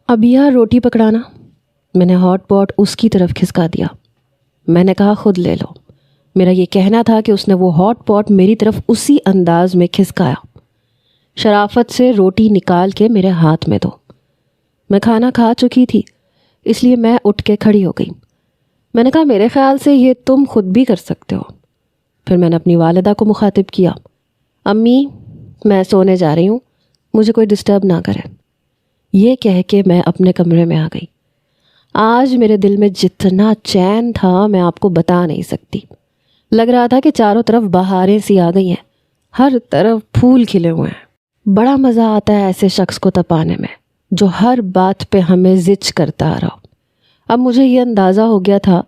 ابیا روٹی پکڑانا۔ میں نے ہاٹ پاٹ اس کی طرف کھسکا دیا۔ میں نے کہا خود لے لو۔ میرا یہ کہنا تھا کہ اس نے وہ ہاٹ پاٹ میری طرف اسی انداز میں کھسکایا۔ شرافت سے روٹی نکال کے میرے ہاتھ میں دو۔ میں کھانا کھا چکی تھی، اس لیے میں اٹھ کے کھڑی ہو گئی۔ میں نے کہا میرے خیال سے یہ تم خود بھی کر سکتے ہو۔ پھر میں نے اپنی والدہ کو مخاطب کیا، امی میں سونے جا رہی ہوں، مجھے کوئی ڈسٹرب نہ کرے۔ یہ کہہ کے میں اپنے کمرے میں آ گئی۔ آج میرے دل میں جتنا چین تھا میں آپ کو بتا نہیں سکتی۔ لگ رہا تھا کہ چاروں طرف بہاریں سی آ گئی ہیں، ہر طرف پھول کھلے ہوئے ہیں۔ بڑا مزہ آتا ہے ایسے شخص کو تپانے میں جو ہر بات پہ ہمیں زچ کرتا آ رہا۔ اب مجھے یہ اندازہ ہو گیا تھا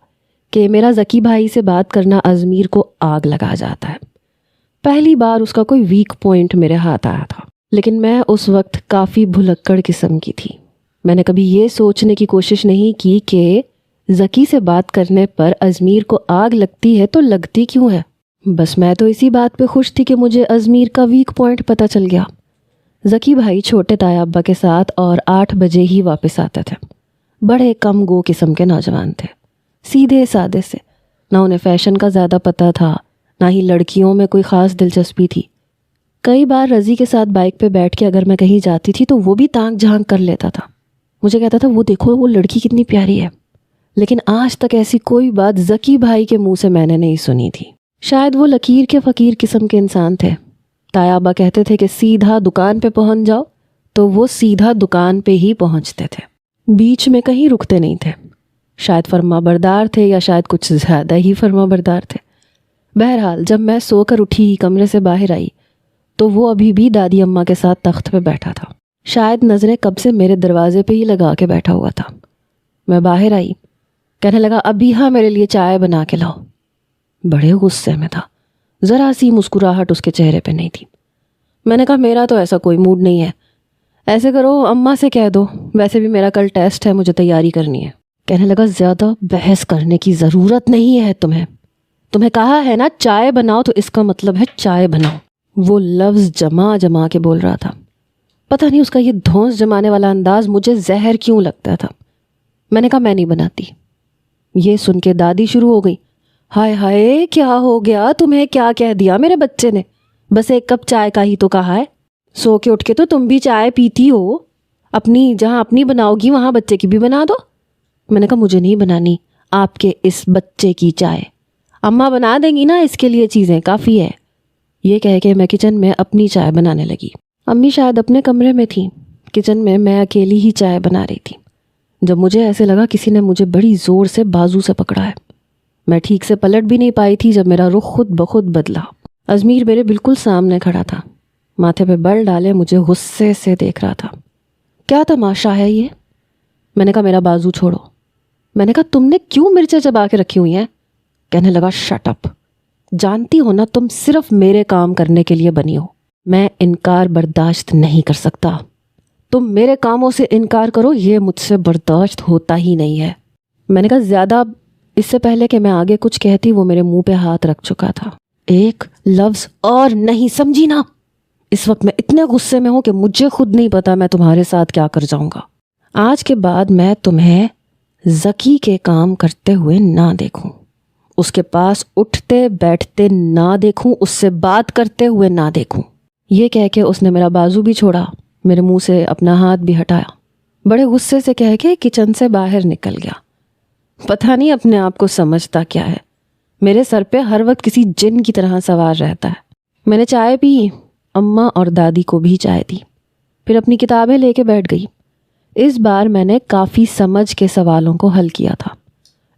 کہ میرا ذکی بھائی سے بات کرنا ازمیر کو آگ لگا جاتا ہے۔ پہلی بار اس کا کوئی ویک پوائنٹ میرے ہاتھ آیا تھا، لیکن میں اس وقت کافی بھلکڑ قسم کی تھی۔ میں نے کبھی یہ سوچنے کی کوشش نہیں کی کہ ذکی سے بات کرنے پر ازمیر کو آگ لگتی ہے تو لگتی کیوں ہے۔ بس میں تو اسی بات پہ خوش تھی کہ مجھے ازمیر کا ویک پوائنٹ پتہ چل گیا۔ ذکی بھائی چھوٹے تایا ابا کے ساتھ اور 8 بجے ہی واپس آتے تھے۔ بڑے کم گو قسم کے نوجوان تھے، سیدھے سادے سے، نہ انہیں فیشن کا زیادہ پتہ تھا، نہ ہی لڑکیوں میں کوئی خاص دلچسپی تھی۔ کئی بار رضی کے ساتھ بائک پہ بیٹھ کے اگر میں کہیں جاتی تھی تو وہ بھی تانک جھانک کر لیتا تھا۔ مجھے کہتا تھا وہ دیکھو وہ لڑکی کتنی پیاری ہے، لیکن آج تک ایسی کوئی بات ذکی بھائی کے منہ سے میں نے نہیں سنی تھی۔ شاید وہ لکیر کے فقیر قسم کے انسان تھے۔ تایا ابا کہتے تھے کہ سیدھا دکان پہ پہنچ جاؤ تو وہ سیدھا دکان پہ ہی پہنچتے تھے، بیچ میں کہیں رکتے نہیں تھے۔ شاید فرما بردار تھے یا شاید کچھ زیادہ ہی فرما بردار تھے۔ بہرحال جب میں سو کر اٹھی کمرے سے باہر آئی تو وہ ابھی بھی دادی اماں کے ساتھ تخت پہ بیٹھا تھا۔ شاید نظریں کب سے میرے دروازے پہ ہی لگا کے بیٹھا ہوا تھا۔ میں باہر آئی، کہنے لگا ابھی ہاں میرے لیے چائے بنا کے لاؤ۔ بڑے غصے میں تھا، ذرا سی مسکراہٹ اس کے چہرے پہ نہیں تھی۔ میں نے کہا میرا تو ایسا کوئی موڈ نہیں ہے، ایسے کرو اماں سے کہہ دو، ویسے بھی میرا کل ٹیسٹ ہے، مجھے تیاری کرنی ہے۔ کہنے لگا زیادہ بحث کرنے کی ضرورت نہیں ہے تمہیں کہا ہے نا چائے بناؤ تو اس کا مطلب ہے چائے بناؤ۔ وہ لفظ جما جما کے بول رہا تھا۔ پتہ نہیں اس کا یہ دھونس جمانے والا انداز مجھے زہر کیوں لگتا تھا۔ میں نے کہا میں نہیں بناتی۔ یہ سن کے دادی شروع ہو گئی، ہائے ہائے کیا ہو گیا، تمہیں کیا کہہ دیا میرے بچے نے، بس 1 کپ چائے کا ہی تو کہا ہے، سو کے اٹھ کے تو تم بھی چائے پیتی ہو، جہاں اپنی بناؤ گی وہاں بچے کی بھی بنا دو۔ میں نے کہا مجھے نہیں بنانی آپ کے اس بچے کی چائے، اماں بنا دیں گی نا، اس کے لیے چیزیں کافی ہے۔ یہ کہہ کے میں کچن میں اپنی چائے بنانے لگی۔ امی شاید اپنے کمرے میں تھیں، کچن میں میں اکیلی ہی چائے بنا رہی تھی، جب مجھے ایسے لگا کسی نے مجھے بڑی زور سے بازو سے پکڑا ہے۔ میں ٹھیک سے پلٹ بھی نہیں پائی تھی جب میرا رخ خود بخود بدلا۔ ازمیر میرے بالکل سامنے کھڑا تھا، ماتھے پہ بل ڈالے مجھے غصے سے دیکھ رہا تھا۔ کیا تماشا ہے یہ؟ میں نے کہا میرا بازو چھوڑو۔ میں نے کہا تم نے کیوں مرچیں چبا کے رکھی ہوئی ہیں؟ کہنے لگا شٹ اپ، جانتی ہو نا تم صرف میرے کام کرنے کے لیے بنی ہو، میں انکار برداشت نہیں کر سکتا، تم میرے کاموں سے انکار کرو یہ مجھ سے برداشت ہوتا ہی نہیں ہے۔ میں نے کہا زیادہ، اس سے پہلے کہ میں آگے کچھ کہتی وہ میرے منہ پہ ہاتھ رکھ چکا تھا۔ ایک لفظ اور نہیں، سمجھی نا؟ اس وقت میں اتنے غصے میں ہوں کہ مجھے خود نہیں پتا میں تمہارے ساتھ کیا کر جاؤں گا۔ آج کے بعد میں تمہیں ذکی کے کام کرتے ہوئے نہ دیکھوں، اس کے پاس اٹھتے بیٹھتے نہ دیکھوں، اس سے بات کرتے ہوئے نہ دیکھوں۔ یہ کہہ کے اس نے میرا بازو بھی چھوڑا، میرے منہ سے اپنا ہاتھ بھی ہٹایا، بڑے غصے سے کہہ کے کچن سے باہر نکل گیا۔ پتہ نہیں اپنے آپ کو سمجھتا کیا ہے، میرے سر پہ ہر وقت کسی جن کی طرح سوار رہتا ہے۔ میں نے چائے پی، اماں اور دادی کو بھی چائے دی، پھر اپنی کتابیں لے کے بیٹھ گئی۔ اس بار میں نے کافی سمجھ کے سوالوں کو حل کیا تھا،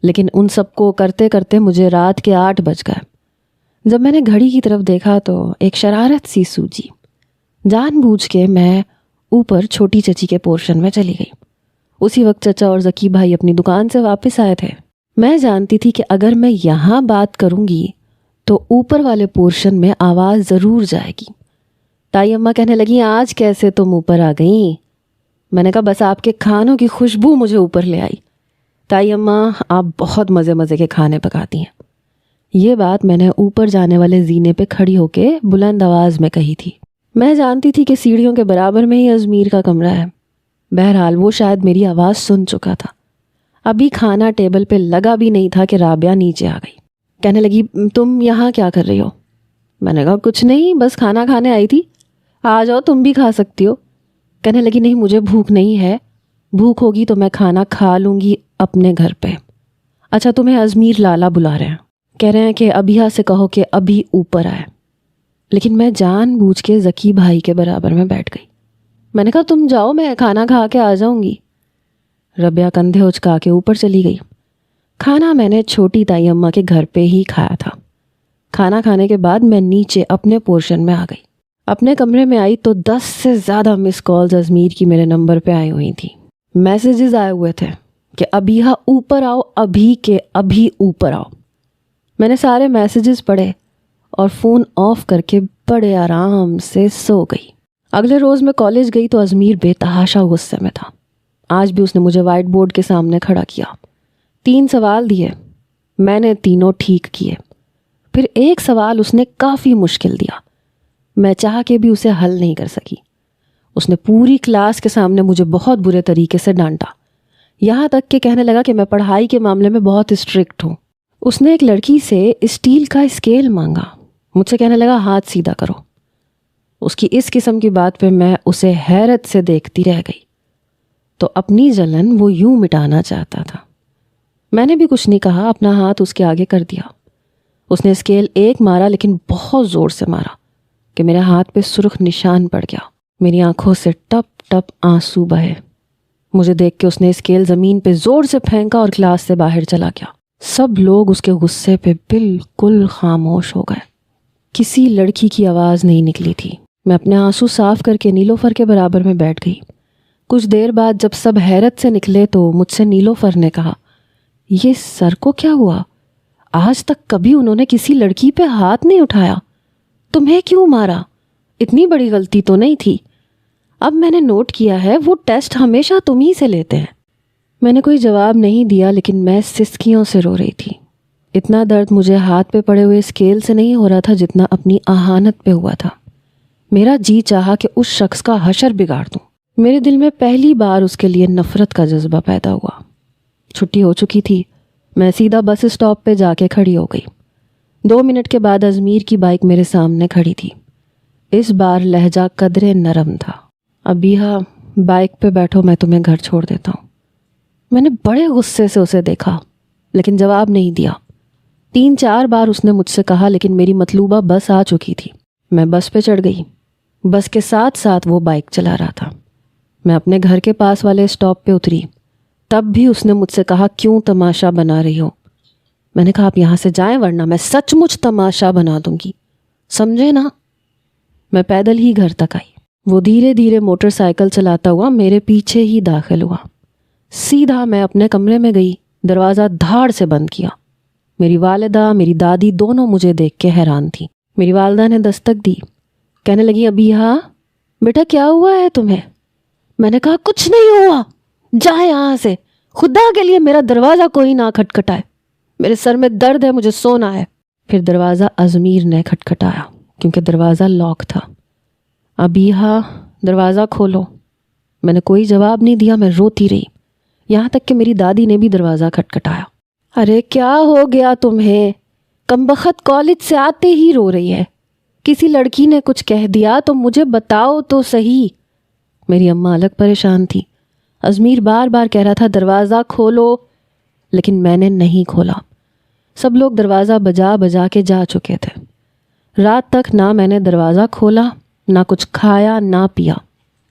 لیکن ان سب کو کرتے کرتے مجھے رات کے 8 بج گئے۔ جب میں نے گھڑی کی طرف دیکھا تو ایک شرارت سی سوجی، جان بوجھ کے میں اوپر چھوٹی چچی کے پورشن میں چلی گئی۔ اسی وقت چچا اور ذکی بھائی اپنی دکان سے واپس آئے تھے۔ میں جانتی تھی کہ اگر میں یہاں بات کروں گی تو اوپر والے پورشن میں آواز ضرور جائے گی۔ تائی اماں کہنے لگی آج کیسے تم اوپر آ گئیں؟ میں نے کہا بس آپ کے کھانوں کی خوشبو مجھے اوپر لے آئی۔ تائی اماں آپ بہت مزے مزے کے کھانے پکاتی ہیں۔ یہ بات میں نے اوپر جانے والے زینے پہ کھڑی ہو کے بلند آواز میں کہی تھی۔ میں جانتی تھی کہ سیڑھیوں کے برابر میں ہی ازمیر کا کمرہ ہے۔ بہرحال وہ شاید میری آواز سن چکا تھا. ابھی کھانا ٹیبل پہ لگا بھی نہیں تھا کہ رابعہ نیچے آ گئی. کہنے لگی تم یہاں کیا کر رہی ہو؟ میں نے کہا کچھ نہیں، بس کھانا کھانے آئی تھی، آ جاؤ تم بھی کھا سکتی ہو. کہنے لگی نہیں مجھے بھوک نہیں ہے، بھوک ہوگی تو میں کھانا کھا لوں گی اپنے گھر پہ. اچھا تمہیں ازمیر لالا بلا رہے ہیں، کہہ رہے ہیں کہ ابیہ سے کہو کہ ابھی اوپر آئے. لیکن میں جان بوجھ کے ذکی بھائی کے برابر میں بیٹھ گئی. میں نے کہا تم جاؤ میں کھانا کھا کے آ جاؤں گی. ربیہ کندھے اچکا کے اوپر چلی گئی. کھانا میں نے چھوٹی تائی اماں کے گھر پہ ہی کھایا تھا. کھانا کھانے کے بعد میں نیچے اپنے پورشن میں آ گئی. اپنے کمرے میں آئی تو 10 سے زیادہ مس کالز ازمیر کی میرے نمبر پہ آئی ہوئی تھیں. میسیجز آئے ہوئے تھے کہ ابیہ اوپر آؤ، ابھی کے ابھی اوپر آؤ. میں نے سارے میسیجز پڑھے اور فون آف کر کے بڑے آرام سے سو گئی. اگلے روز میں کالج گئی تو ازمیر بے تحاشا غصے میں تھا. آج بھی اس نے مجھے وائٹ بورڈ کے سامنے کھڑا کیا. 3 سوال دیے، میں نے تینوں ٹھیک کیے. پھر ایک سوال اس نے کافی مشکل دیا، میں چاہ کے بھی اسے حل نہیں کر سکی. اس نے پوری کلاس کے سامنے مجھے بہت برے طریقے سے ڈانٹا، یہاں تک کہ کہنے لگا کہ میں پڑھائی کے معاملے میں بہت اسٹرکٹ ہوں. اس نے ایک لڑکی سے اسٹیل کا اسکیل مانگا، مجھ سے کہنے لگا ہاتھ سیدھا کرو. اس کی اس قسم کی بات پہ میں اسے حیرت سے دیکھتی رہ گئی. تو اپنی جلن وہ یوں مٹانا چاہتا تھا. میں نے بھی کچھ نہیں کہا، اپنا ہاتھ اس کے آگے کر دیا. اس نے اسکیل 1 مارا لیکن بہت زور سے مارا کہ میرے ہاتھ پہ سرخ نشان پڑ گیا. میری آنکھوں سے ٹپ ٹپ آنسو بہے. مجھے دیکھ کے اس نے اسکیل زمین پہ زور سے پھینکا اور کلاس سے باہر چلا گیا. سب لوگ اس کے غصے پہ بالکل خاموش ہو گئے. کسی لڑکی کی آواز نہیں نکلی تھی. میں اپنے آنسو صاف کر کے نیلوفر کے برابر میں بیٹھ گئی. کچھ دیر بعد جب سب حیرت سے نکلے تو مجھ سے نیلوفر نے کہا یہ سر کو کیا ہوا؟ آج تک کبھی انہوں نے کسی لڑکی پہ ہاتھ نہیں اٹھایا، تمہیں کیوں مارا؟ اتنی بڑی غلطی تو نہیں تھی. اب میں نے نوٹ کیا ہے وہ ٹیسٹ ہمیشہ تم ہی سے لیتے ہیں. میں نے کوئی جواب نہیں دیا لیکن میں سسکیوں سے رو رہی تھی. اتنا درد مجھے ہاتھ پہ پڑے ہوئے اسکیل سے نہیں ہو رہا تھا جتنا اپنی اہانت پہ ہوا تھا. میرا جی چاہا کہ اس شخص کا حشر بگاڑ دوں. میرے دل میں پہلی بار اس کے لیے نفرت کا جذبہ پیدا ہوا. چھٹی ہو چکی تھی. میں سیدھا بس اسٹاپ پہ جا کے کھڑی ہو گئی. 2 منٹ کے بعد ازمیر کی بائک میرے سامنے کھڑی تھی. اس بار لہجہ قدرے نرم تھا. ابیہ بائک پہ بیٹھو، میں تمہیں گھر چھوڑ دیتا ہوں. میں نے بڑے غصے سے اسے دیکھا لیکن جواب نہیں دیا. 3-4 بار اس نے مجھ سے کہا لیکن میری مطلوبہ بس آ چکی تھی. میں بس پہ چڑھ گئی. بس کے ساتھ ساتھ وہ بائک چلا رہا تھا. میں اپنے گھر کے پاس والے اسٹاپ پہ اتری. تب بھی اس نے مجھ سے کہا کیوں تماشا بنا رہی ہو؟ میں نے کہا آپ یہاں سے جائیں ورنہ میں سچ مچ تماشا بنا دوں گی، سمجھے نا؟ میں پیدل ہی گھر تک آئی. وہ دھیرے دھیرے موٹر سائیکل چلاتا ہوا میرے پیچھے ہی داخل ہوا. سیدھا میں اپنے کمرے میں گئی، دروازہ دھاڑ سے بند کیا. میری والدہ میری دادی دونوں مجھے دیکھ کے حیران تھی. میری والدہ نے دستک دی، کہنے لگی ابھی ہاں بیٹا کیا ہوا ہے تمہیں؟ میں نے کہا کچھ نہیں ہوا، جائے یہاں سے، خدا کے لیے میرا دروازہ کوئی نہ کھٹکھٹائے، میرے سر میں درد ہے، مجھے سونا ہے. پھر دروازہ ازمیر نے کھٹکھٹایا کیونکہ دروازہ لاک تھا. ابھی ہاں دروازہ کھولو. میں نے کوئی جواب نہیں دیا. میں روتی رہی یہاں تک کہ میری دادی نے بھی دروازہ کھٹکھٹایا. ارے کیا ہو گیا تمہیں؟ کمبخت کالج سے آتے ہی رو رہی ہے. کسی لڑکی نے کچھ کہہ دیا تو مجھے بتاؤ تو صحیح. میری اماں الگ پریشان تھی. ازمیر بار بار کہہ رہا تھا دروازہ کھولو لیکن میں نے نہیں کھولا. سب لوگ دروازہ بجا بجا کے جا چکے تھے. رات تک نہ میں نے دروازہ کھولا، نہ کچھ کھایا نہ پیا.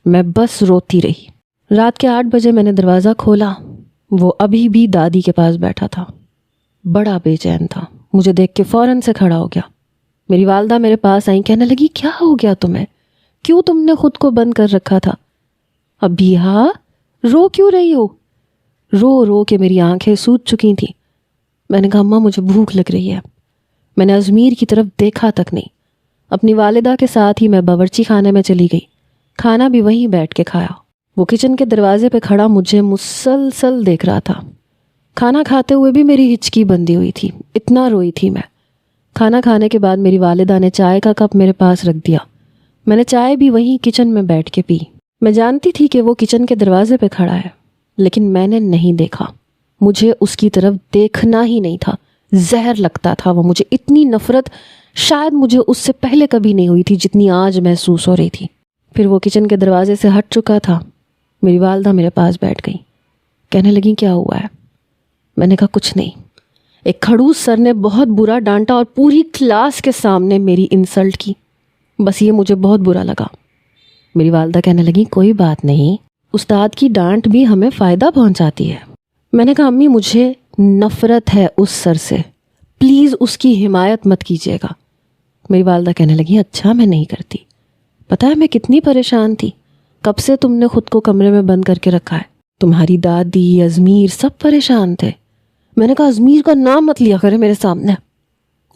میں بس روتی رہی. رات کے 8 بجے میں نے دروازہ کھولا. وہ ابھی بھی دادی کے پاس بیٹھا تھا، بڑا بے چین تھا. مجھے دیکھ کے فوراً سے کھڑا ہو گیا. میری والدہ میرے پاس آئیں، کہنے لگی کیا ہو گیا تمہیں؟ کیوں تم نے خود کو بند کر رکھا تھا؟ ابھی ہاں رو کیوں رہی ہو؟ رو رو کے میری آنکھیں سوج چکی تھیں. میں نے کہا اماں مجھے بھوک لگ رہی ہے. میں نے ازمیر کی طرف دیکھا تک نہیں. اپنی والدہ کے ساتھ ہی میں باورچی خانے میں چلی گئی. کھانا بھی وہیں بیٹھ کے کھایا. وہ کچن کے دروازے پہ کھڑا مجھے مسلسل دیکھ رہا تھا. کھانا کھاتے ہوئے بھی میری ہچکی بندھی ہوئی تھی، اتنا روئی تھی میں. کھانا کھانے کے بعد میری والدہ نے چائے کا کپ میرے پاس رکھ دیا. میں نے چائے بھی وہیں کچن میں بیٹھ کے پی. میں جانتی تھی کہ وہ کچن کے دروازے پہ کھڑا ہے، لیکن میں نے نہیں دیکھا۔ مجھے اس کی طرف دیکھنا ہی نہیں تھا، زہر لگتا تھا وہ مجھے۔ اتنی نفرت شاید مجھے اس سے پہلے کبھی نہیں ہوئی تھی جتنی آج محسوس ہو رہی تھی۔ پھر وہ کچن کے دروازے سے ہٹ چکا تھا۔ میری والدہ میرے پاس بیٹھ گئی، کہنے لگیں کیا ہوا ہے؟ میں نے کہا کچھ نہیں۔ ایک کھڑوس سر نے بہت برا ڈانٹا اور پوری کلاس کے سامنے میری انسلٹ کی، بس یہ مجھے بہت برا لگا۔ میری والدہ کہنے لگیں کوئی بات نہیں، استاد کی ڈانٹ بھی ہمیں فائدہ پہنچاتی ہے۔ میں نے کہا امی مجھے نفرت ہے اس سر سے، پلیز اس کی حمایت مت کیجیے گا۔ میری والدہ کہنے لگی اچھا میں نہیں کرتی، پتہ ہے میں کتنی پریشان تھی، کب سے تم نے خود کو کمرے میں بند کر کے رکھا ہے، تمہاری دادی ازمیر سب پریشان تھے۔ میں نے کہا ازمیر کا نام مت لیا کرے میرے سامنے۔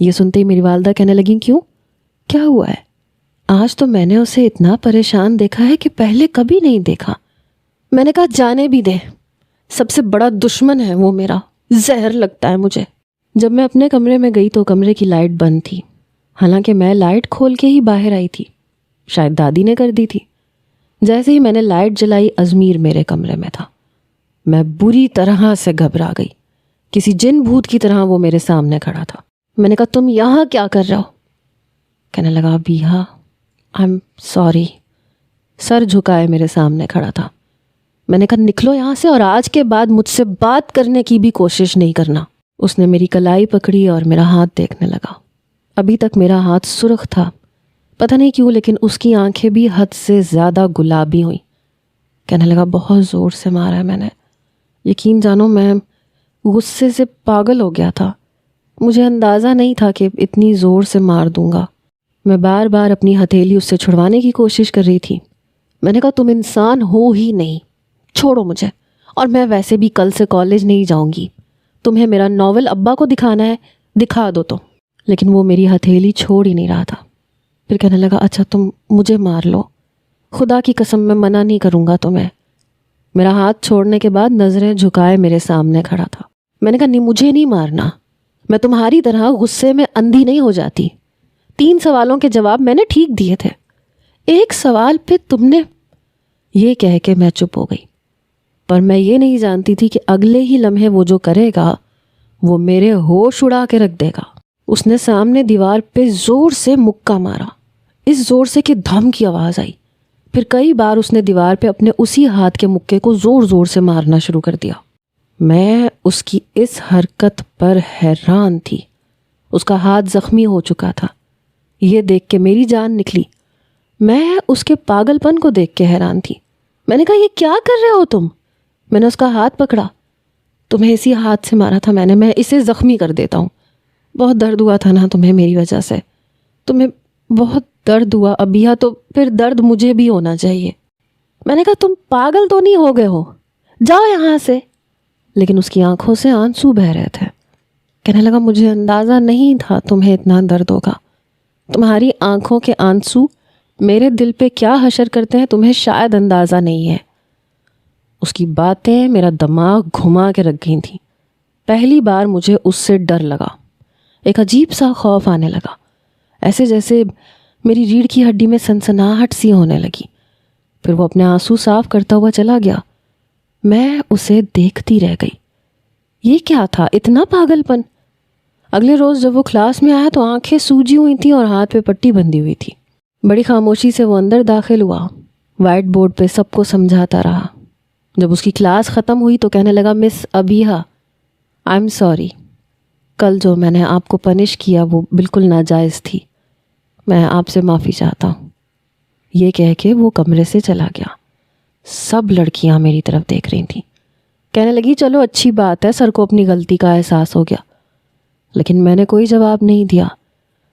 یہ سنتے ہی میری والدہ کہنے لگیں کیوں، کیا ہوا ہے؟ آج تو میں نے اسے اتنا پریشان دیکھا ہے کہ پہلے کبھی نہیں دیکھا۔ میں نے کہا جانے بھی دے، سب سے بڑا دشمن ہے وہ میرا، زہر لگتا ہے مجھے۔ جب میں اپنے کمرے میں گئی تو کمرے کی لائٹ بند تھی، حالانکہ میں لائٹ کھول کے ہی باہر آئی تھی، شاید دادی نے کر دی تھی۔ جیسے ہی میں نے لائٹ جلائی ازمیر میرے کمرے میں تھا۔ میں بری طرح سے گھبرا گئی، کسی جن بھوت کی طرح وہ میرے سامنے کھڑا تھا۔ میں نے کہا تم یہاں کیا کر رہے ہو؟ کہنے لگا بیہا آئی ایم سوری۔ سر جھکائے میرے سامنے کھڑا تھا۔ میں نے کہا نکلو یہاں سے اور آج کے بعد مجھ سے بات کرنے کی بھی کوشش نہیں کرنا۔ اس نے میری کلائی پکڑی اور میرا ہاتھ دیکھنے لگا۔ ابھی تک میرا ہاتھ سرخ تھا، پتہ نہیں کیوں لیکن اس کی آنکھیں بھی حد سے زیادہ گلابی ہوئیں۔ کہنے لگا بہت زور سے مارا ہے میں نے، یقین جانو میں غصے سے پاگل ہو گیا تھا، مجھے اندازہ نہیں تھا کہ اتنی زور سے مار دوں گا۔ میں بار بار اپنی ہتھیلی اس سے چھڑوانے کی کوشش کر رہی تھی۔ میں نے کہا تم انسان ہو ہی نہیں، چھوڑو مجھے، اور میں ویسے بھی کل سے کالج نہیں جاؤں گی، تمہیں میرا ناول ابا کو دکھانا ہے دکھا دو تو۔ لیکن وہ میری ہتھیلی چھوڑ ہی نہیں رہا تھا۔ پھر کہنے لگا اچھا تم مجھے مار لو، خدا کی قسم میں منع نہیں کروں گا تمہیں۔ میرا ہاتھ چھوڑنے کے بعد نظریں جھکائے میرے سامنے کھڑا تھا۔ میں نے کہا نہیں مجھے نہیں مارنا، میں تمہاری طرح غصے میں اندھی نہیں ہو جاتی۔ 3 سوالوں کے جواب میں نے ٹھیک دیے تھے، ایک سوال پہ تم نے۔ یہ کہہ کے میں چپ ہو گئی، پر میں یہ نہیں جانتی تھی کہ اگلے ہی لمحے وہ جو کرے گا وہ میرے ہوش اڑا کے رکھ دے گا۔ اس نے سامنے دیوار پہ زور سے مکہ مارا، اس زور سے کہ دھم کی آواز آئی۔ پھر کئی بار اس نے دیوار پہ اپنے اسی ہاتھ کے مکے کو زور زور سے مارنا شروع کر دیا۔ میں اس کی اس حرکت پر حیران تھی۔ اس کا ہاتھ زخمی ہو چکا تھا، یہ دیکھ کے میری جان نکلی۔ میں اس کے پاگل پن کو دیکھ کے حیران تھی۔ میں نے کہا یہ کیا کر رہے ہو تم؟ میں نے اس کا ہاتھ پکڑا۔ تمہیں اسی ہاتھ سے مارا تھا میں اسے زخمی کر دیتا ہوں۔ بہت درد ہوا تھا نا تمہیں میری وجہ سے، تمہیں بہت درد ہوا ابیہ، تو پھر درد مجھے بھی ہونا چاہیے۔ میں نے کہا تم پاگل تو نہیں ہو گئے ہو، جاؤ یہاں سے۔ لیکن اس کی آنکھوں سے آنسو بہہ رہے تھے۔ کہنے لگا مجھے اندازہ نہیں تھا تمہیں اتنا درد ہوگا، تمہاری آنکھوں کے آنسو میرے دل پہ کیا حشر کرتے ہیں تمہیں شاید اندازہ نہیں ہے۔ اس کی باتیں میرا دماغ گھما کے رکھ گئی تھیں۔ پہلی بار مجھے اس سے ڈر لگا، ایک عجیب سا خوف آنے لگا، ایسے جیسے میری ریڑھ کی ہڈی میں سنسناہٹ سی ہونے لگی۔ پھر وہ اپنے آنسو صاف کرتا ہوا چلا گیا۔ میں اسے دیکھتی رہ گئی، یہ کیا تھا اتنا پاگل پن؟ اگلے روز جب وہ کلاس میں آیا تو آنکھیں سوجی ہوئی تھیں اور ہاتھ پہ پٹی بندھی ہوئی تھی۔ بڑی خاموشی سے وہ اندر داخل ہوا، وائٹ بورڈ پہ سب کو سمجھاتا رہا۔ جب اس کی کلاس ختم ہوئی تو کہنے لگا مس ابیہ آئی ایم سوری، کل جو میں نے آپ کو پنش کیا وہ بالکل ناجائز تھی، میں آپ سے معافی چاہتا ہوں۔ یہ کہہ کے وہ کمرے سے چلا گیا۔ سب لڑکیاں میری طرف دیکھ رہی تھیں، کہنے لگی چلو اچھی بات ہے، سر کو اپنی غلطی کا احساس ہو گیا۔ لیکن میں نے کوئی جواب نہیں دیا۔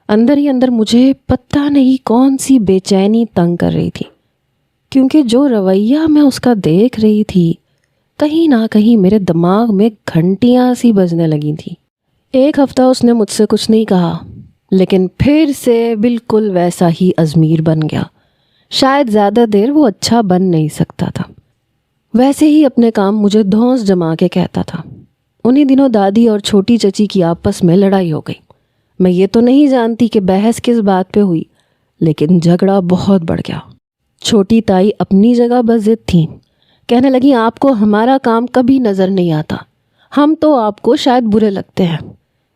اندر ہی اندر مجھے پتہ نہیں کون سی بے چینی تنگ کر رہی تھی، کیونکہ جو رویہ میں اس کا دیکھ رہی تھی کہیں نہ کہیں میرے دماغ میں گھنٹیاں سی بجنے لگی تھیں۔ ایک ہفتہ اس نے مجھ سے کچھ نہیں کہا، لیکن پھر سے بالکل ویسا ہی ازمیر بن گیا۔ شاید زیادہ دیر وہ اچھا بن نہیں سکتا تھا۔ ویسے ہی اپنے کام مجھے دھونس جما کے کہتا تھا۔ انہی دنوں دادی اور چھوٹی چچی کی آپس میں لڑائی ہو گئی۔ میں یہ تو نہیں جانتی کہ بحث کس بات پہ ہوئی، لیکن جھگڑا بہت بڑھ گیا۔ چھوٹی تائی اپنی جگہ بضد تھیں. کہنے لگی آپ کو ہمارا کام کبھی نظر نہیں آتا, ہم تو آپ کو شاید برے لگتے ہیں.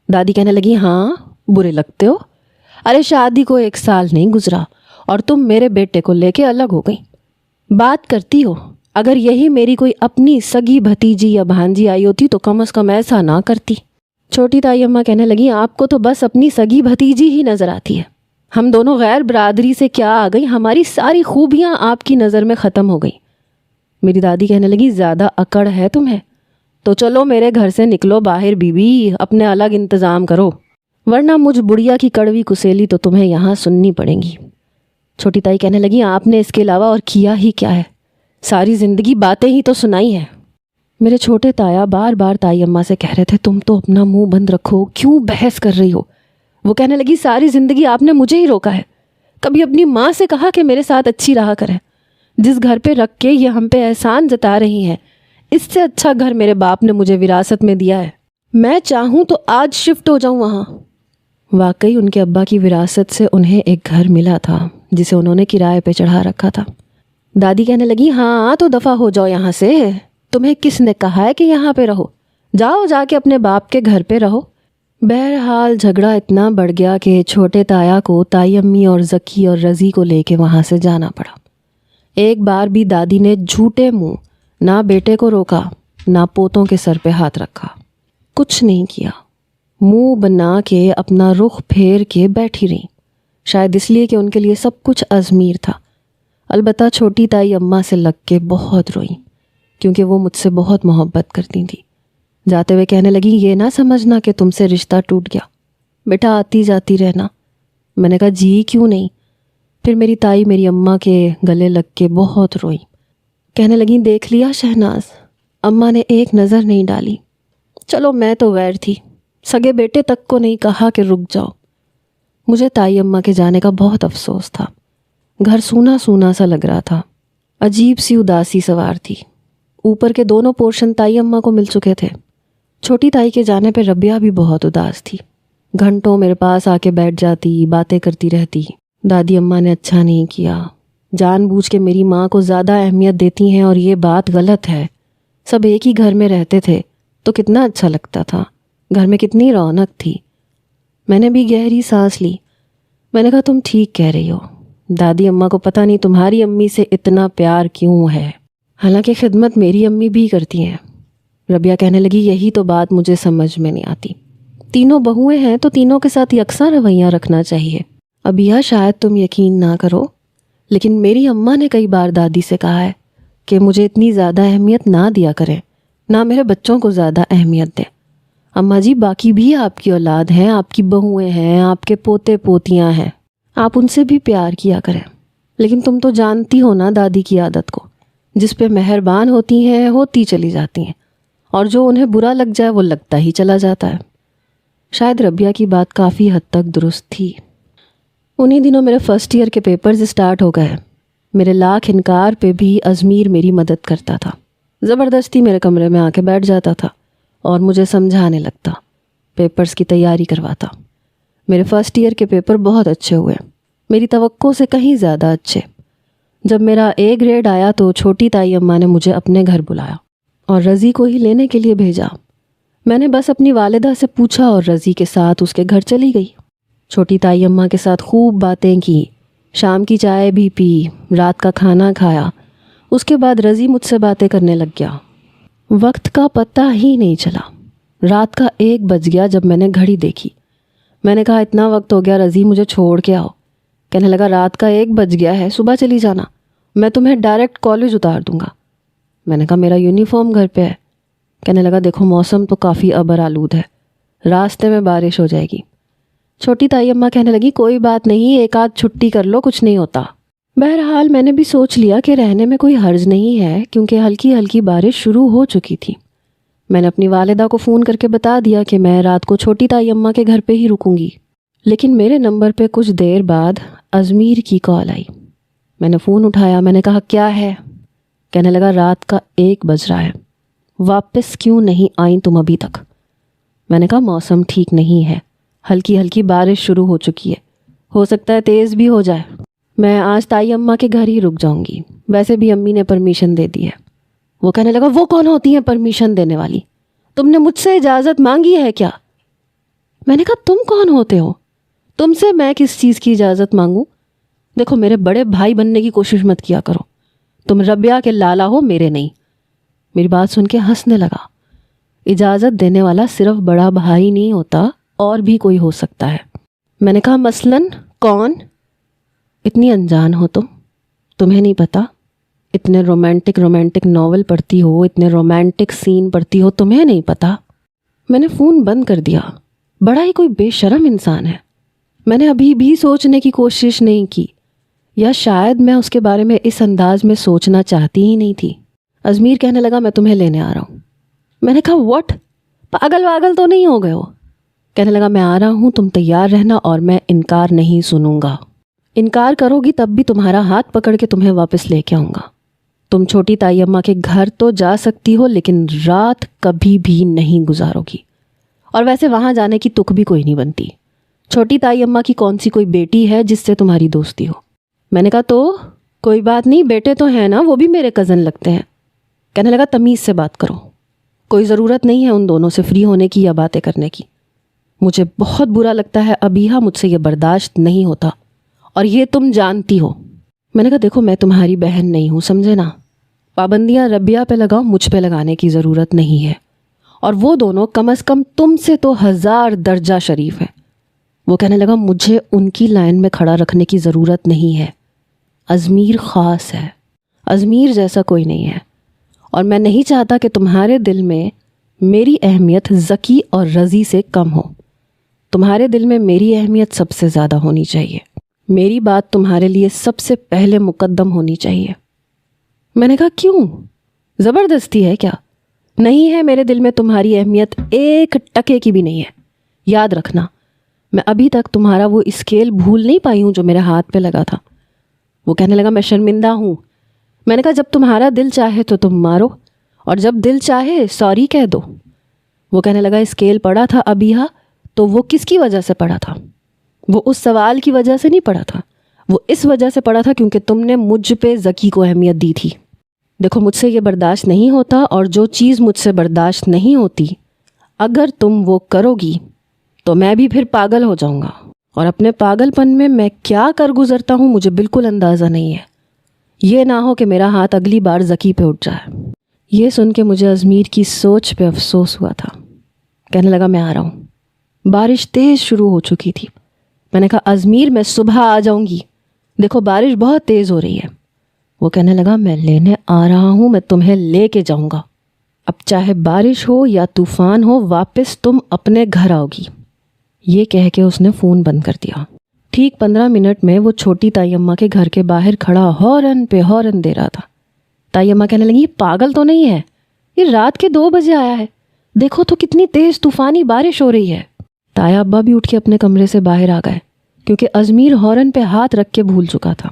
دادی کہنے لگی ہاں برے لگتے ہو؟ ارے شادی کو 1 سال نہیں گزرا اور تم میرے بیٹے کو لے کے الگ ہو گئی. بات کرتی ہو, اگر یہی میری کوئی اپنی سگی بھتیجی یا بھانجی آئی ہوتی تو کم از کم ایسا نہ کرتی. چھوٹی تائی اماں کہنے لگی آپ کو تو بس اپنی سگی بھتیجی ہی نظر آتی ہے. ہم دونوں غیر برادری سے کیا آ گئی, ہماری ساری خوبیاں آپ کی نظر میں ختم ہو گئی. میری دادی کہنے لگی زیادہ اکڑ ہے تمہیں تو چلو میرے گھر سے نکلو باہر بیوی, اپنے الگ انتظام کرو, ورنہ مجھ بڑھیا کی کڑوی کسیلی تو تمہیں یہاں سننی پڑیں گی. چھوٹی تائی کہنے لگی آپ نے اس کے علاوہ اور کیا ہی کیا ہے, ساری زندگی باتیں ہی تو سنائی ہیں. میرے چھوٹے تایا بار بار تائی اماں سے کہہ رہے تھے تم تو اپنا منہ بند رکھو, کیوں بحث کر رہی ہو. وہ کہنے لگی ساری زندگی آپ نے مجھے ہی روکا ہے, کبھی اپنی ماں سے کہا کہ میرے ساتھ اچھی رہا کرے. جس گھر پہ رکھ کے یہ ہم پہ احسان جتا رہی ہیں, اس سے اچھا گھر میرے باپ نے مجھے وراثت میں دیا ہے, میں چاہوں تو آج شفٹ ہو جاؤں وہاں. واقعی ان کے ابا کی وراثت سے انہیں ایک گھر ملا تھا جسے انہوں نے کرائے پہ چڑھا رکھا تھا. دادی کہنے لگی ہاں تو دفع ہو جاؤ یہاں سے, تمہیں کس نے کہا ہے کہ یہاں پہ رہو, جاؤ جا کے اپنے باپ کے گھر پہ رہو. بہرحال جھگڑا اتنا بڑھ گیا کہ چھوٹے تایا کو تائی امی اور زکی اور رضی کو لے کے وہاں سے جانا پڑا. ایک بار بھی دادی نے جھوٹے منہ نہ بیٹے کو روکا نہ پوتوں کے سر پہ ہاتھ رکھا, کچھ نہیں کیا, منہ بنا کے اپنا رخ پھیر کے بیٹھی رہی, شاید اس لیے کہ ان کے لیے سب کچھ ازمیر تھا. البتہ چھوٹی تائی اماں سے لگ کے بہت روئی کیونکہ وہ مجھ سے بہت محبت کرتی تھی. جاتے ہوئے کہنے لگی یہ نہ سمجھنا کہ تم سے رشتہ ٹوٹ گیا, بیٹا آتی جاتی رہنا. میں نے کہا جی کیوں نہیں. پھر میری تائی میری اماں کے گلے لگ کے بہت روئی. کہنے لگیں دیکھ لیا شہناز, اماں نے ایک نظر نہیں ڈالی. چلو میں تو غیر تھی, سگے بیٹے تک کو نہیں کہا کہ رک جاؤ. مجھے تائی اماں کے جانے کا بہت افسوس تھا. گھر سونا سونا سا لگ رہا تھا, عجیب سی اداسی سوار تھی. اوپر کے دونوں پورشن تائی اماں کو مل چکے تھے. چھوٹی تائی کے جانے پہ ربیہ بھی بہت اداس تھی. گھنٹوں میرے پاس آ کے بیٹھ جاتی, باتیں کرتی رہتی. دادی اماں نے اچھا نہیں کیا, جان بوجھ کے میری ماں کو زیادہ اہمیت دیتی ہیں اور یہ بات غلط ہے. سب ایک ہی گھر میں رہتے تھے تو کتنا اچھا لگتا تھا, گھر میں کتنی رونق تھی. میں نے بھی گہری سانس لی. میں نے کہا تم ٹھیک کہہ رہی ہو, دادی اماں کو پتہ نہیں تمہاری امی سے اتنا پیار کیوں ہے, حالانکہ خدمت میری امی بھی کرتی ہیں. ربیہ کہنے لگی یہی تو بات مجھے سمجھ میں نہیں آتی, تینوں بہویں ہیں تو تینوں کے ساتھ یکساں رویہ رکھنا چاہیے. ابیہ شاید تم یقین نہ کرو لیکن میری اماں نے کئی بار دادی سے کہا ہے کہ مجھے اتنی زیادہ اہمیت نہ دیا کریں, نہ میرے بچوں کو زیادہ اہمیت دیں. اماں جی باقی بھی آپ کی اولاد ہیں, آپ کی بہویں ہیں, آپ کے پوتے پوتیاں ہیں, آپ ان سے بھی پیار کیا کریں. لیکن تم تو جانتی ہو نا دادی کی عادت کو, جس پہ مہربان ہوتی ہیں ہوتی چلی جاتی ہیں اور جو انہیں برا لگ جائے وہ لگتا ہی چلا جاتا ہے. شاید ربیہ کی بات کافی حد تک درست تھی. انہی دنوں میرے فرسٹ ایئر کے پیپرز اسٹارٹ ہو گئے. میرے لاکھ انکار پہ بھی ازمیر میری مدد کرتا تھا. زبردستی میرے کمرے میں آ کے بیٹھ جاتا تھا اور مجھے سمجھانے لگتا, پیپرز کی تیاری کرواتا. میرے فرسٹ ایئر کے پیپر بہت اچھے ہوئے, میری توقع سے کہیں زیادہ اچھے. جب میرا اے گریڈ آیا تو چھوٹی تائی اماں نے مجھے اپنے گھر بلایا اور رضی کو ہی لینے کے لیے بھیجا. میں نے بس اپنی والدہ سے پوچھا اور رضی کے ساتھ اس کے گھر چلی گئی. چھوٹی تائی اماں کے ساتھ خوب باتیں کی, شام کی چائے بھی پی, رات کا کھانا کھایا. اس کے بعد رضی مجھ سے باتیں کرنے لگ گیا. وقت کا پتہ ہی نہیں چلا. رات کا 1 بج گیا جب میں نے گھڑی دیکھی. میں نے کہا اتنا وقت ہو گیا رضی, مجھے چھوڑ کے آؤ. کہنے لگا رات کا 1 بج گیا ہے, صبح چلی جانا, میں تمہیں ڈائریکٹ کالج اتار دوں گا. میں نے کہا میرا یونیفارم گھر پہ ہے. کہنے لگا دیکھو موسم تو کافی ابر آلود ہے, راستے میں بارش ہو جائے گی. چھوٹی تائی اماں کہنے لگی کوئی بات نہیں, 1 آدھ چھٹی کر لو, کچھ نہیں ہوتا. بہرحال میں نے بھی سوچ لیا کہ رہنے میں کوئی حرج نہیں ہے کیونکہ ہلکی ہلکی بارش شروع ہو چکی تھی. میں نے اپنی والدہ کو فون کر کے بتا دیا کہ میں رات کو چھوٹی تائی اماں کے گھر پہ ہی رکوں گی. لیکن میرے نمبر پہ کچھ دیر بعد ازمیر کی کال آئی. میں نے فون اٹھایا. میں نے کہا کیا ہے؟ کہنے لگا رات کا 1 بج رہا ہے, واپس کیوں نہیں آئیں تم ابھی تک؟ میں نے کہا موسم ٹھیک نہیں ہے, ہلکی ہلکی بارش شروع ہو چکی ہے, ہو سکتا ہے تیز بھی ہو جائے. میں آج تائی اماں کے گھر ہی رک جاؤں گی، ویسے بھی امی نے پرمیشن دے دی ہے۔ وہ کہنے لگا وہ کون ہوتی ہیں پرمیشن دینے والی؟ تم نے مجھ سے اجازت مانگی ہے کیا؟ میں نے کہا تم کون ہوتے ہو؟ تم سے میں کس چیز کی اجازت مانگوں؟ دیکھو میرے بڑے بھائی بننے کی کوشش مت کیا کرو، تم ربیہ کے لالا ہو، میرے نہیں۔ میری بات سن کے ہنسنے لگا۔ اجازت دینے والا صرف بڑا بھائی نہیں ہوتا، اور بھی کوئی ہو سکتا ہے۔ میں نے کہا مثلاً کون؟ اتنی انجان ہو تمہیں نہیں پتا؟ اتنے رومانٹک ناول پڑھتی ہو، اتنے رومانٹک سین پڑھتی ہو، تمہیں نہیں پتا؟ میں نے فون بند کر دیا۔ بڑا ہی کوئی بے شرم انسان ہے۔ میں نے ابھی بھی سوچنے کی کوشش نہیں کی، یا شاید میں اس کے بارے میں اس انداز میں سوچنا چاہتی ہی نہیں تھی۔ ازمیر کہنے لگا میں تمہیں لینے آ رہا ہوں۔ میں نے کہا واٹ؟ پاگل واگل تو نہیں ہو گئے ہو؟ کہنے لگا میں آ رہا ہوں، تم تیار رہنا اور میں انکار نہیں سنوں گا۔ انکار کرو گی تب بھی تمہارا ہاتھ پکڑ کے تمہیں واپس لے کے آؤں گا۔ تم چھوٹی تائی اماں کے گھر تو جا سکتی ہو، لیکن رات کبھی بھی نہیں گزارو گی، اور ویسے وہاں جانے کی تک بھی کوئی نہیں بنتی۔ چھوٹی تائی اماں کی کون سی کوئی بیٹی ہے جس سے تمہاری دوستی ہو؟ میں نے کہا تو کوئی بات نہیں، بیٹے تو ہیں نا، وہ بھی میرے کزن لگتے ہیں۔ کہنے لگا تمیز سے بات کرو، کوئی ضرورت نہیں ہے ان دونوں سے فری ہونے کی یا باتیں کرنے کی۔ مجھے بہت برا لگتا ہے ابیہا، مجھ سے یہ برداشت نہیں ہوتا، اور یہ تم جانتی ہو۔ میں نے کہا دیکھو میں تمہاری بہن نہیں ہوں، سمجھے نا؟ پابندیاں ربیہ پہ لگاؤ، مجھ پہ لگانے کی ضرورت نہیں ہے، اور وہ دونوں کم از کم تم سے تو 1000 درجہ شریف ہیں۔ وہ کہنے لگا مجھے ان کی لائن میں کھڑا رکھنے کی ضرورت نہیں ہے، ازمیر خاص ہے، ازمیر جیسا کوئی نہیں ہے، اور میں نہیں چاہتا کہ تمہارے دل میں میری اہمیت ذکی اور رضی سے کم ہو۔ تمہارے دل میں میری اہمیت سب سے زیادہ ہونی چاہیے، میری بات تمہارے لیے سب سے پہلے مقدم ہونی چاہیے۔ میں نے کہا کیوں؟ زبردستی ہے کیا؟ نہیں ہے، میرے دل میں تمہاری اہمیت ایک ٹکے کی بھی نہیں ہے۔ یاد رکھنا میں ابھی تک تمہارا وہ اسکیل بھول نہیں پائی ہوں جو میرے ہاتھ پہ لگا تھا۔ وہ کہنے لگا میں شرمندہ ہوں۔ میں نے کہا جب تمہارا دل چاہے تو تم مارو، اور جب دل چاہے سوری کہہ دو۔ وہ کہنے لگا اسکیل پڑا تھا ابیہا، تو وہ کس کی وجہ سے پڑا تھا؟ وہ اس سوال کی وجہ سے نہیں پڑا تھا، وہ اس وجہ سے پڑا تھا کیونکہ تم نے مجھ پہ ذکی کو اہمیت دی تھی۔ دیکھو مجھ سے یہ برداشت نہیں ہوتا، اور جو چیز مجھ سے برداشت نہیں ہوتی اگر تم وہ کرو گی تو میں بھی پھر پاگل ہو جاؤں گا، اور اپنے پاگل پن میں کیا کر گزرتا ہوں مجھے بالکل اندازہ نہیں ہے۔ یہ نہ ہو کہ میرا ہاتھ اگلی بار ذکی پہ اٹھ جائے۔ یہ سن کے مجھے ازمیر کی سوچ پہ افسوس ہوا تھا۔ کہنے لگا میں آ رہا ہوں۔ بارش تیز شروع ہو چکی تھی۔ میں نے کہا ازمیر میں صبح آ جاؤں گی، دیکھو بارش بہت تیز ہو رہی ہے۔ وہ کہنے لگا میں لینے آ رہا ہوں، میں تمہیں لے کے جاؤں گا، اب چاہے بارش ہو یا طوفان ہو، واپس تم اپنے گھر آؤ گی۔ یہ کہہ کے اس نے فون بند کر دیا۔ ٹھیک 15 منٹ میں وہ چھوٹی تائی اماں کے گھر کے باہر کھڑا ہارن پہ ہارن دے رہا تھا۔ تائی اماں کہنے لگی یہ پاگل تو نہیں ہے، یہ رات کے 2 بجے آیا ہے، دیکھو تو کتنی تیز طوفانی بارش ہو رہی ہے۔ تایا ابا بھی اٹھ کے اپنے کمرے سے باہر آ گئے، کیونکہ ازمیر ہارن پہ ہاتھ رکھ کے بھول چکا تھا،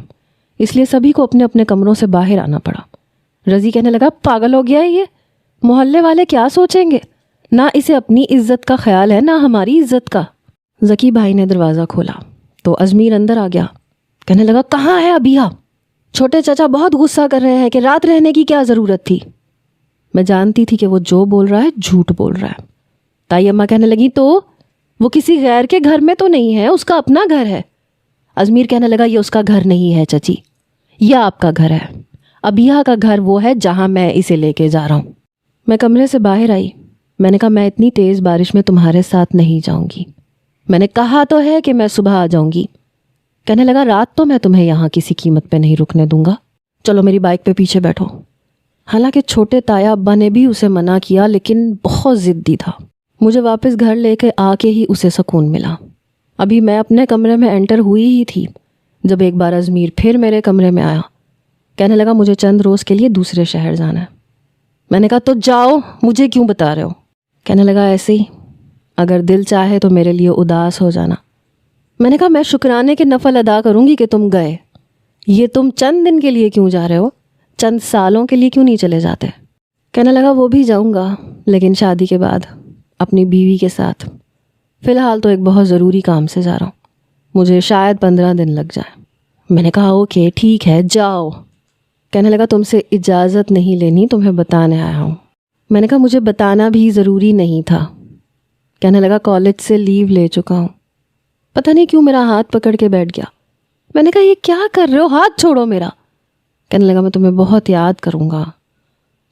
اس لیے سبھی کو اپنے اپنے کمروں سے باہر آنا پڑا۔ رضی کہنے لگا پاگل ہو گیا ہے یہ، محلے والے کیا سوچیں گے؟ نہ اسے اپنی عزت کا خیال ہے نہ ہماری عزت کا۔ ذکی بھائی نے دروازہ کھولا تو ازمیر اندر آ گیا۔ کہنے لگا کہاں ہے ابیہا؟ چھوٹے چچا بہت غصہ کر رہے ہیں کہ رات رہنے کی کیا ضرورت تھی۔ میں جانتی تھی کہ وہ جو بول رہا ہے جھوٹ بول رہا ہے۔ تائی اماں کہنے لگی تو وہ کسی غیر کے گھر میں تو نہیں ہے، اس کا اپنا گھر ہے۔ ازمیر کہنے لگا یہ اس کا گھر نہیں ہے چچی، یہ آپ کا گھر ہے، ابیہا کا گھر وہ ہے جہاں میں اسے لے کے جا رہا ہوں۔ میں کمرے سے باہر آئی۔ میں نے کہا میں اتنی تیز بارش میں تمہارے ساتھ نہیں جاؤں گی، میں نے کہا تو ہے کہ میں صبح آ جاؤں گی۔ کہنے لگا رات تو میں تمہیں یہاں کسی قیمت پہ نہیں رکنے دوں گا، چلو میری بائک پہ پیچھے بیٹھو۔ حالانکہ چھوٹے تایا ابا نے بھی اسے منع کیا، لیکن بہت ضدی تھا۔ مجھے واپس گھر لے کے آ کے ہی اسے سکون ملا۔ ابھی میں اپنے کمرے میں انٹر ہوئی ہی تھی جب ایک بار ازمیر پھر میرے کمرے میں آیا۔ کہنے لگا مجھے چند روز کے لیے دوسرے شہر جانا ہے۔ میں نے کہا تو جاؤ، مجھے کیوں بتا رہے ہو؟ کہنے لگا ایسے ہی، اگر دل چاہے تو میرے لیے اداس ہو جانا۔ میں نے کہا میں شکرانے کے نفل ادا کروں گی کہ تم گئے، یہ تم چند دن کے لیے کیوں جا رہے ہو؟ چند سالوں کے لیے کیوں نہیں چلے جاتے؟ کہنے لگا وہ بھی جاؤں گا، لیکن شادی کے بعد اپنی بیوی کے ساتھ۔ فی الحال تو ایک بہت ضروری کام سے جا رہا ہوں، مجھے شاید 15 دن لگ جائے۔ میں نے کہا اوکے ٹھیک ہے جاؤ. کہنے لگا تم سے اجازت نہیں لینی، تمہیں بتانے آیا ہوں. میں نے کہا مجھے بتانا بھی ضروری نہیں تھا. کہنے لگا کالج سے لیو لے چکا ہوں. پتہ نہیں کیوں میرا ہاتھ پکڑ کے بیٹھ گیا. میں نے کہا یہ کیا کر رہے ہو، ہاتھ چھوڑو میرا. کہنے لگا میں تمہیں بہت یاد کروں گا،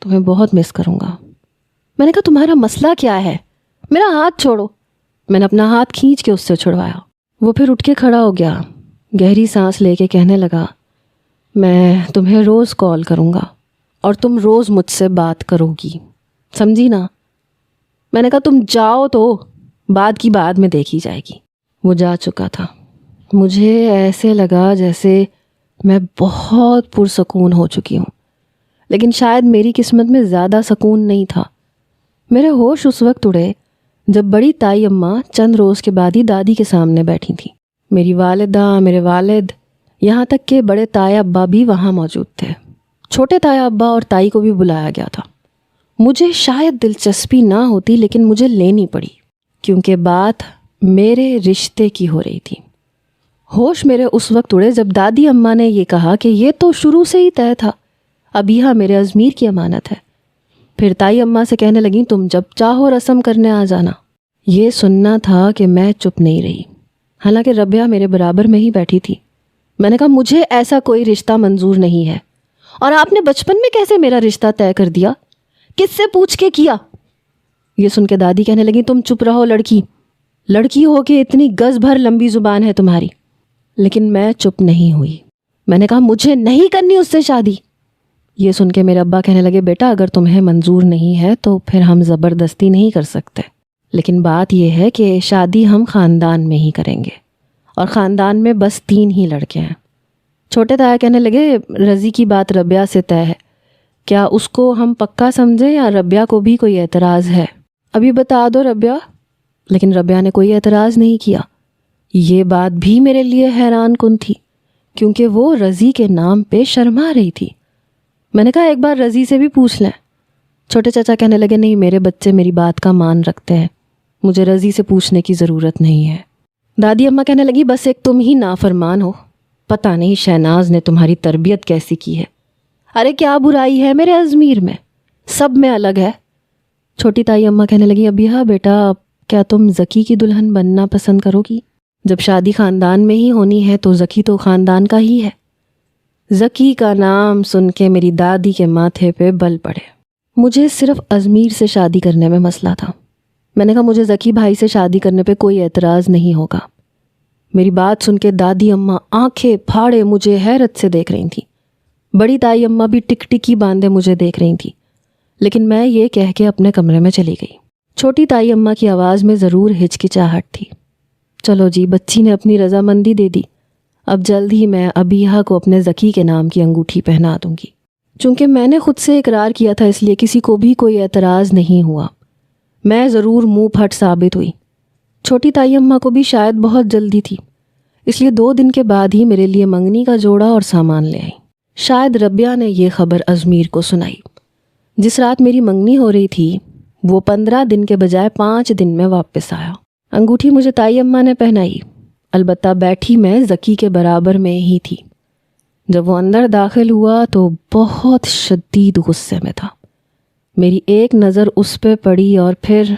تمہیں بہت مس کروں گا. میں نے کہا تمہارا مسئلہ کیا ہے، میرا ہاتھ چھوڑو. میں نے اپنا ہاتھ کھینچ کے اس سے چھڑوایا. وہ پھر اٹھ کے کھڑا ہو گیا، گہری سانس لے کے کہنے لگا میں تمہیں روز کال کروں گا اور تم روز مجھ سے بات کرو گی، سمجھی نا. میں نے کہا تم جاؤ تو، بعد کی بعد میں دیکھی جائے گی. وہ جا چکا تھا. مجھے ایسے لگا جیسے میں بہت پرسکون ہو چکی ہوں، لیکن شاید میری قسمت میں زیادہ سکون نہیں تھا. میرے ہوش اس وقت اڑے جب بڑی تائی اماں چند روز کے بعد ہی دادی کے سامنے بیٹھی تھیں. میری والدہ، میرے والد، یہاں تک کہ بڑے تایا ابا بھی وہاں موجود تھے. چھوٹے تایا ابا اور تائی کو بھی بلایا گیا تھا. مجھے شاید دلچسپی نہ ہوتی لیکن مجھے لینی پڑی کیونکہ بات میرے رشتے کی ہو رہی تھی. ہوش میرے اس وقت اڑے جب دادی اماں نے یہ کہا کہ یہ تو شروع سے ہی طے تھا، ابیہا میرے ازمیر کی امانت ہے. پھر تائی اماں سے کہنے لگیں تم جب چاہو رسم کرنے آ جانا. یہ سننا تھا کہ میں چپ نہیں رہی، حالانکہ ربیہ میرے برابر میں ہی بیٹھی تھی. میں نے کہا مجھے ایسا کوئی رشتہ منظور نہیں ہے. اور آپ نے بچپن میں کیسے میرا رشتہ طے کر دیا، کس سے پوچھ کے کیا؟ یہ سن کے دادی کہنے لگی تم چپ رہو لڑکی ہو کے اتنی گز بھر لمبی زبان ہے تمہاری. لیکن میں چپ نہیں ہوئی. میں نے کہا مجھے نہیں کرنی اس سے شادی. یہ سن کے میرے ابا کہنے لگے بیٹا اگر تمہیں منظور نہیں ہے تو پھر ہم زبردستی نہیں کر سکتے، لیکن بات یہ ہے کہ شادی ہم خاندان میں ہی کریں گے اور خاندان میں بس 3 ہی لڑکے ہیں. چھوٹے تایا کہنے لگے رضی کی بات ربیہ سے طے ہے، کیا اس کو ہم پکا سمجھیں یا ربیہ کو بھی کوئی اعتراض ہے؟ ابھی بتا دو ربیہ. لیکن ربیہ نے کوئی اعتراض نہیں کیا. یہ بات بھی میرے لیے حیران کن تھی کیونکہ وہ رضی کے نام پہ شرما رہی تھی. میں نے کہا ایک بار رضی سے بھی پوچھ لیں. چھوٹے چچا کہنے لگے نہیں میرے بچے میری بات کا مان رکھتے ہیں، مجھے رضی سے پوچھنے کی ضرورت نہیں ہے. دادی اماں کہنے لگی بس ایک تم ہی نافرمان ہو، پتہ نہیں شہناز نے تمہاری تربیت کیسی کی ہے. ارے کیا برائی ہے میرے ازمیر میں، سب میں الگ ہے. چھوٹی تائی اماں کہنے لگی ابیہا بیٹا کیا تم زکی کی دلہن بننا پسند کرو گی؟ جب شادی خاندان میں ہی ہونی ہے تو زکی تو خاندان کا ہی ہے. زکی کا نام سن کے میری دادی کے ماتھے پہ بل پڑے. مجھے صرف ازمیر سے شادی کرنے میں مسئلہ تھا. میں نے کہا مجھے زکی بھائی سے شادی کرنے پہ کوئی اعتراض نہیں ہوگا. میری بات سن کے دادی اماں آنکھیں پھاڑے مجھے حیرت سے دیکھ رہی تھیں. بڑی تائی اماں بھی ٹک ٹکی باندھے مجھے دیکھ رہی تھیں، لیکن میں یہ کہہ کے اپنے کمرے میں چلی گئی. چھوٹی تائی اماں کی آواز میں ضرور ہچکچاہٹ تھی. چلو جی بچی نے اپنی رضامندی دے دی، اب جلد ہی میں ابیہا کو اپنے زکی کے نام کی انگوٹھی پہنا دوں گی. چونکہ میں نے خود سے اقرار کیا تھا اس لیے کسی کو بھی کوئی اعتراض نہیں ہوا. میں ضرور منہ پھٹ ثابت ہوئی. چھوٹی تائی اماں کو بھی شاید بہت جلدی تھی، اس لیے 2 دن کے بعد ہی میرے لیے منگنی کا جوڑا اور سامان لے آئی. شاید ربیہ نے یہ خبر ازمیر کو سنائی. جس رات میری منگنی ہو رہی تھی وہ 15 دن کے بجائے 5 دن میں واپس آیا. انگوٹھی مجھے تائی اماں نے پہنائی، البتہ بیٹھی میں زکی کے برابر میں ہی تھی. جب وہ اندر داخل ہوا تو بہت شدید غصے میں تھا. میری ایک نظر اس پہ پڑی اور پھر